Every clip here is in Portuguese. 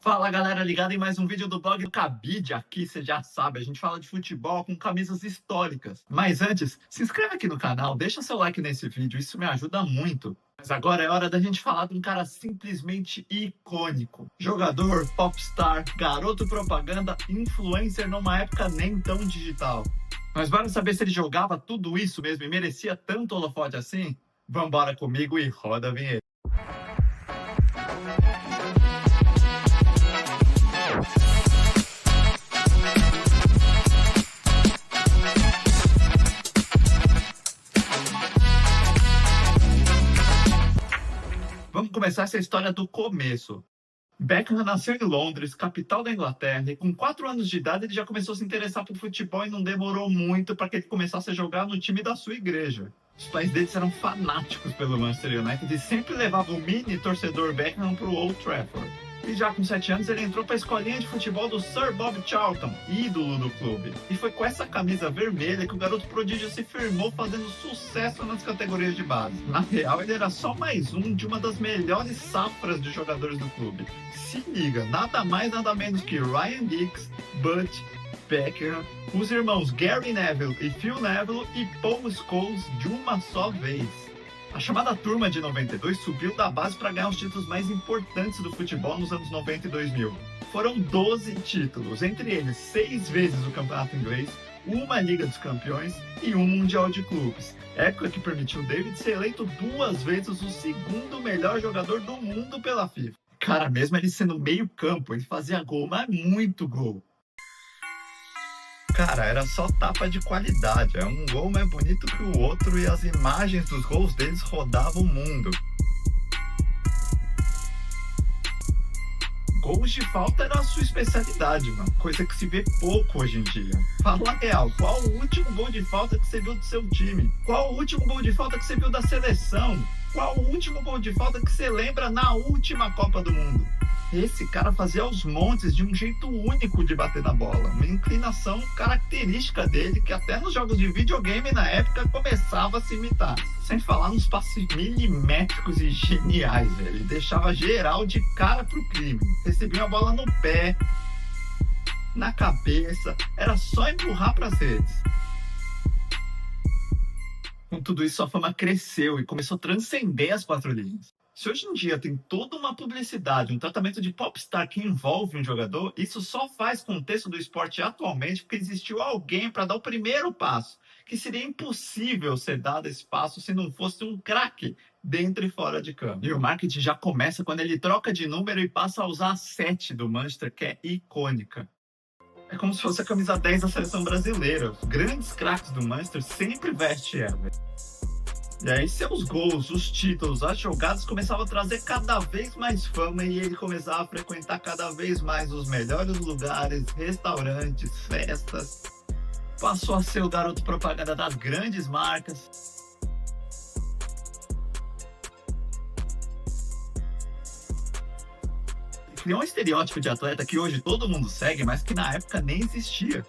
Fala galera, ligada em mais um vídeo do blog do Cabide. Aqui você já sabe, a gente fala de futebol com camisas históricas. Mas antes, se inscreve aqui no canal, deixa seu like nesse vídeo, isso me ajuda muito. Mas agora é hora da gente falar de um cara simplesmente icônico. Jogador, popstar, garoto propaganda, influencer numa época nem tão digital. Mas bora saber se ele jogava tudo isso mesmo e merecia tanto holofote assim? Vambora comigo e roda a vinheta. Vamos começar essa história do começo. Beckham nasceu em Londres, capital da Inglaterra, e com 4 anos de idade ele já começou a se interessar por futebol e não demorou muito para que ele começasse a jogar no time da sua igreja. Os pais deles eram fanáticos pelo Manchester United e sempre levavam o mini torcedor Beckham para o Old Trafford. E já com 7 anos ele entrou para a escolinha de futebol do Sir Bob Charlton, ídolo do clube. E foi com essa camisa vermelha que o garoto prodígio se firmou, fazendo sucesso nas categorias de base. Na real, ele era só mais um de uma das melhores safras de jogadores do clube. Se liga, nada mais nada menos que Ryan Giggs, Butch, Beckham, os irmãos Gary Neville e Phil Neville e Paul Scholes de uma só vez. A chamada turma de 92 subiu da base para ganhar os títulos mais importantes do futebol nos anos 90 e 2000. Foram 12 títulos, entre eles 6 vezes o campeonato inglês, uma Liga dos Campeões e um Mundial de Clubes. Época que permitiu David ser eleito 2 vezes o segundo melhor jogador do mundo pela FIFA. Cara, mesmo ele sendo meio campo, ele fazia gol, mas muito gol. Cara, era só tapa de qualidade, é um gol mais bonito que o outro e as imagens dos gols deles rodavam o mundo. Gols de falta era a sua especialidade, mano, coisa que se vê pouco hoje em dia. Fala real, qual o último gol de falta que você viu do seu time? Qual o último gol de falta que você viu da seleção? Qual o último gol de falta que você lembra na última Copa do Mundo? Esse cara fazia aos montes de um jeito único de bater na bola, uma inclinação característica dele que até nos jogos de videogame na época começava a se imitar. Sem falar nos passes milimétricos e geniais, velho. Ele deixava geral de cara pro crime. Recebia a bola no pé, na cabeça, era só empurrar pras redes. Com tudo isso, sua fama cresceu e começou a transcender as 4 linhas. Se hoje em dia tem toda uma publicidade, um tratamento de popstar que envolve um jogador, isso só faz contexto do esporte atualmente porque existiu alguém para dar o primeiro passo, que seria impossível ser dado esse passo se não fosse um craque dentro e fora de campo. E o marketing já começa quando ele troca de número e passa a usar a 7 do Manchester, que é icônica. É como se fosse a camisa 10 da seleção brasileira. Os grandes craques do Manchester sempre vestem ela. E aí seus gols, os títulos, as jogadas começavam a trazer cada vez mais fama e ele começava a frequentar cada vez mais os melhores lugares, restaurantes, festas. Passou a ser o garoto propaganda das grandes marcas. Criou um estereótipo de atleta que hoje todo mundo segue, mas que na época nem existia.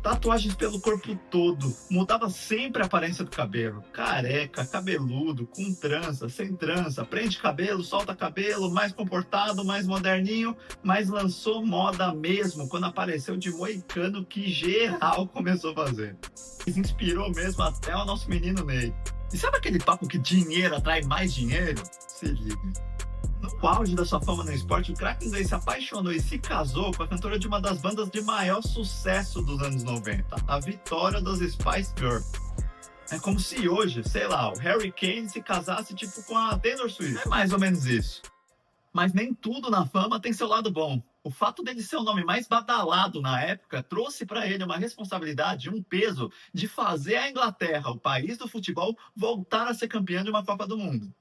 Tatuagens pelo corpo todo, mudava sempre a aparência do cabelo. Careca, cabeludo, com trança, sem trança, prende cabelo, solta cabelo, mais comportado, mais moderninho, mas lançou moda mesmo quando apareceu de moicano que geral começou a fazer. Isso inspirou mesmo até o nosso menino Ney. E sabe aquele papo que dinheiro atrai mais dinheiro? Se liga. No auge da sua fama no esporte, o craque inglês se apaixonou e se casou com a cantora de uma das bandas de maior sucesso dos anos 90, a Vitória das Spice Girls. É como se hoje, sei lá, o Harry Kane se casasse tipo com a Taylor Swift. É mais ou menos isso. Mas nem tudo na fama tem seu lado bom. O fato dele ser o nome mais badalado na época trouxe para ele uma responsabilidade, um peso de fazer a Inglaterra, o país do futebol, voltar a ser campeã de uma Copa do Mundo.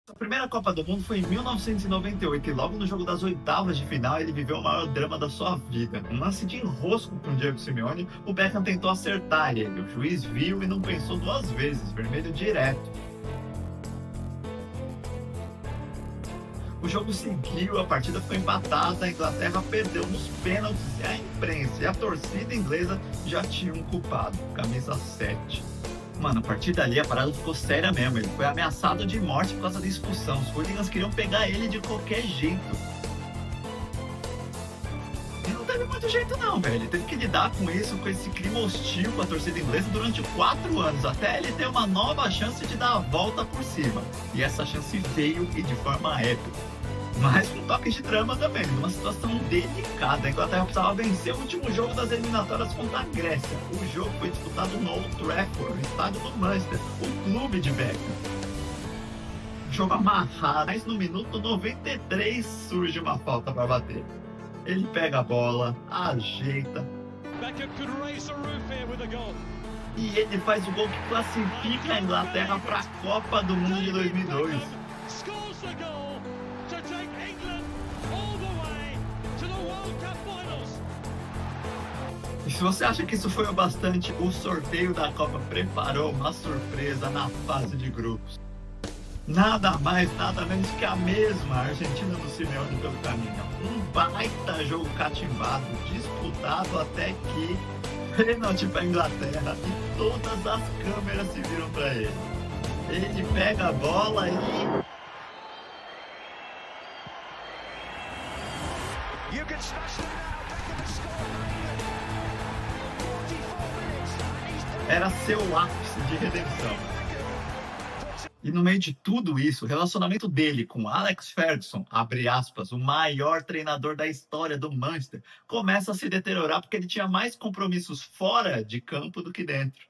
A primeira Copa do Mundo foi em 1998 e logo no jogo das oitavas de final ele viveu o maior drama da sua vida. Um lance de enrosco com o Diego Simeone, o Beckham tentou acertar ele. O juiz viu e não pensou 2 vezes, vermelho direto. O jogo seguiu, a partida foi empatada, a Inglaterra perdeu nos pênaltis e a imprensa e a torcida inglesa já tinham um culpado, camisa 7. Mano, a partir dali a parada ficou séria mesmo. Ele foi ameaçado de morte por causa da expulsão. Os hooligans queriam pegar ele de qualquer jeito. teve muito jeito não, velho. Ele teve que lidar com isso, com esse clima hostil com a torcida inglesa durante 4 anos, até ele ter uma nova chance de dar a volta por cima. E essa chance veio e de forma épica. Mas com toques de drama também, numa situação delicada. A Inglaterra precisava vencer o último jogo das eliminatórias contra a Grécia. O jogo foi disputado no Old Trafford, no estádio do Manchester, o clube de Beckham. Jogo amarrado, mas no minuto 93 surge uma falta para bater. Ele pega a bola, ajeita. E ele faz o gol que classifica a Inglaterra para a Copa do Mundo de 2002. E se você acha que isso foi o bastante, o sorteio da Copa preparou uma surpresa na fase de grupos. Nada mais, nada menos que a mesma Argentina do Simeone pelo caminho. Um baita jogo cativado, disputado até que pênalti para a Inglaterra e todas as câmeras se viram para ele. Ele pega a bola e... era seu ápice de redenção. E no meio de tudo isso, o relacionamento dele com Alex Ferguson, abre aspas, o maior treinador da história do Manchester, começa a se deteriorar porque ele tinha mais compromissos fora de campo do que dentro.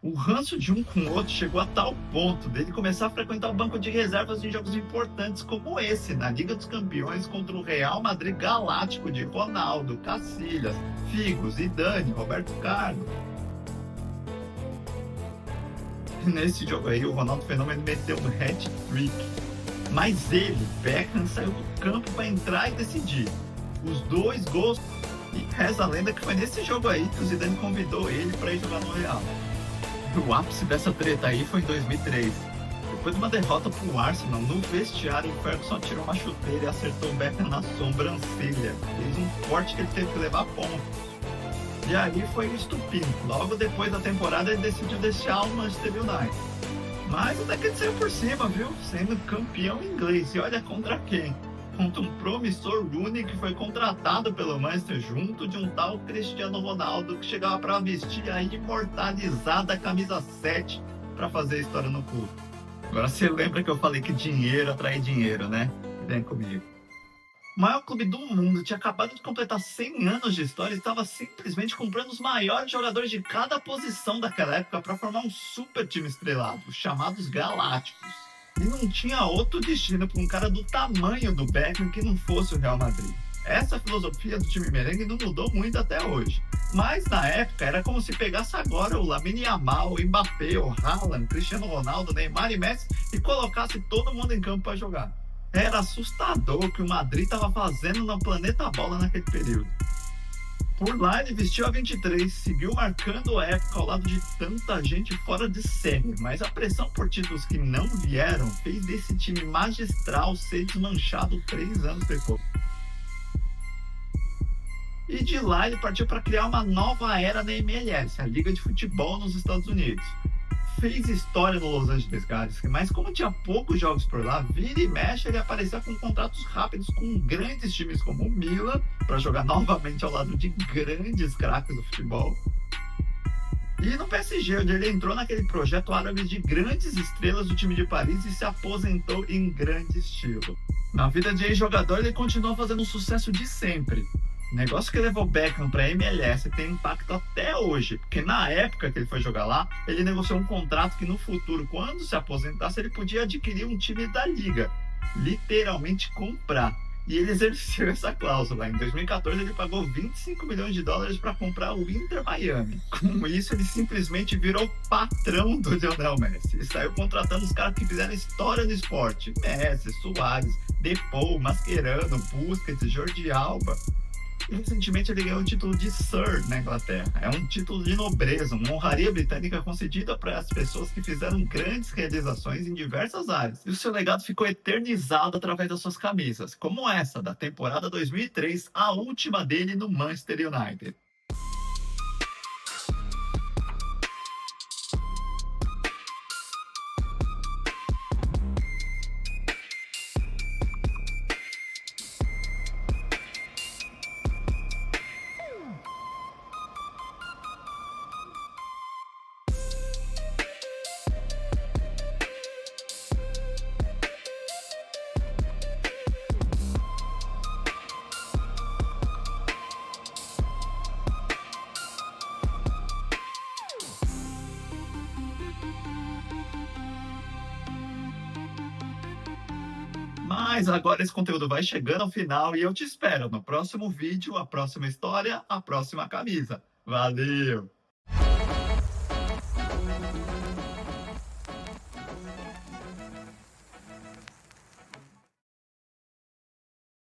O ranço de um com o outro chegou a tal ponto dele começar a frequentar o banco de reservas em jogos importantes como esse, na Liga dos Campeões contra o Real Madrid Galáctico de Ronaldo, Cacilhas, Figo, Zidane, Roberto Carlos. Nesse jogo aí, o Ronaldo Fenômeno meteu um hat-trick. Mas ele, Beckham, saiu do campo para entrar e decidir. Os 2 gols. E reza a lenda que foi nesse jogo aí que o Zidane convidou ele para ir jogar no Real. O ápice dessa treta aí foi em 2003. Depois de uma derrota pro Arsenal, no vestiário, o Ferguson tirou uma chuteira e acertou o Beckham na sobrancelha. Fez um corte que ele teve que levar a ponto. E aí foi um estupim. Logo depois da temporada ele decidiu deixar o Manchester United. Mas até que ele saiu por cima, viu? Sendo campeão inglês. E olha contra quem? Contra um promissor Rooney que foi contratado pelo Manchester junto de um tal Cristiano Ronaldo que chegava para vestir a imortalizada camisa 7 para fazer história no clube. Agora você lembra que eu falei que dinheiro atrai dinheiro, né? Vem comigo. O maior clube do mundo tinha acabado de completar 100 anos de história e estava simplesmente comprando os maiores jogadores de cada posição daquela época para formar um super time estrelado, chamados Galácticos. E não tinha outro destino para um cara do tamanho do Beckham que não fosse o Real Madrid. Essa filosofia do time merengue não mudou muito até hoje. Mas na época era como se pegasse agora o Lamine Yamal, o Mbappé, o Haaland, Cristiano Ronaldo, Neymar e Messi e colocasse todo mundo em campo para jogar. Era assustador o que o Madrid estava fazendo no planeta bola naquele período. Por lá ele vestiu a 23, seguiu marcando a época ao lado de tanta gente fora de série, mas a pressão por títulos que não vieram fez desse time magistral ser desmanchado 3 anos depois. E de lá ele partiu para criar uma nova era na MLS, a Liga de Futebol nos Estados Unidos. Fez história no Los Angeles Galaxy, mas como tinha poucos jogos por lá, vira e mexe ele aparecia com contratos rápidos com grandes times como o Milan, para jogar novamente ao lado de grandes craques do futebol. E no PSG, onde ele entrou naquele projeto árabe de grandes estrelas do time de Paris e se aposentou em grande estilo. Na vida de ex-jogador, ele continuou fazendo um sucesso de sempre. O negócio que levou Beckham para a MLS tem impacto até hoje, porque na época que ele foi jogar lá, ele negociou um contrato que no futuro, quando se aposentasse, ele podia adquirir um time da liga, literalmente comprar. E ele exerceu essa cláusula. Em 2014 ele pagou 25 milhões de dólares para comprar o Inter Miami. Com isso ele simplesmente virou patrão do Lionel Messi. E saiu contratando os caras que fizeram história no esporte. Messi, Suárez, Depou, Mascherano, Busquets, Jordi Alba. E recentemente ele ganhou o título de Sir na Inglaterra. É um título de nobreza, uma honraria britânica concedida para as pessoas que fizeram grandes realizações em diversas áreas. E o seu legado ficou eternizado através das suas camisas, como essa da temporada 2003, a última dele no Manchester United. Mas agora esse conteúdo vai chegando ao final e eu te espero no próximo vídeo, a próxima história, a próxima camisa. Valeu!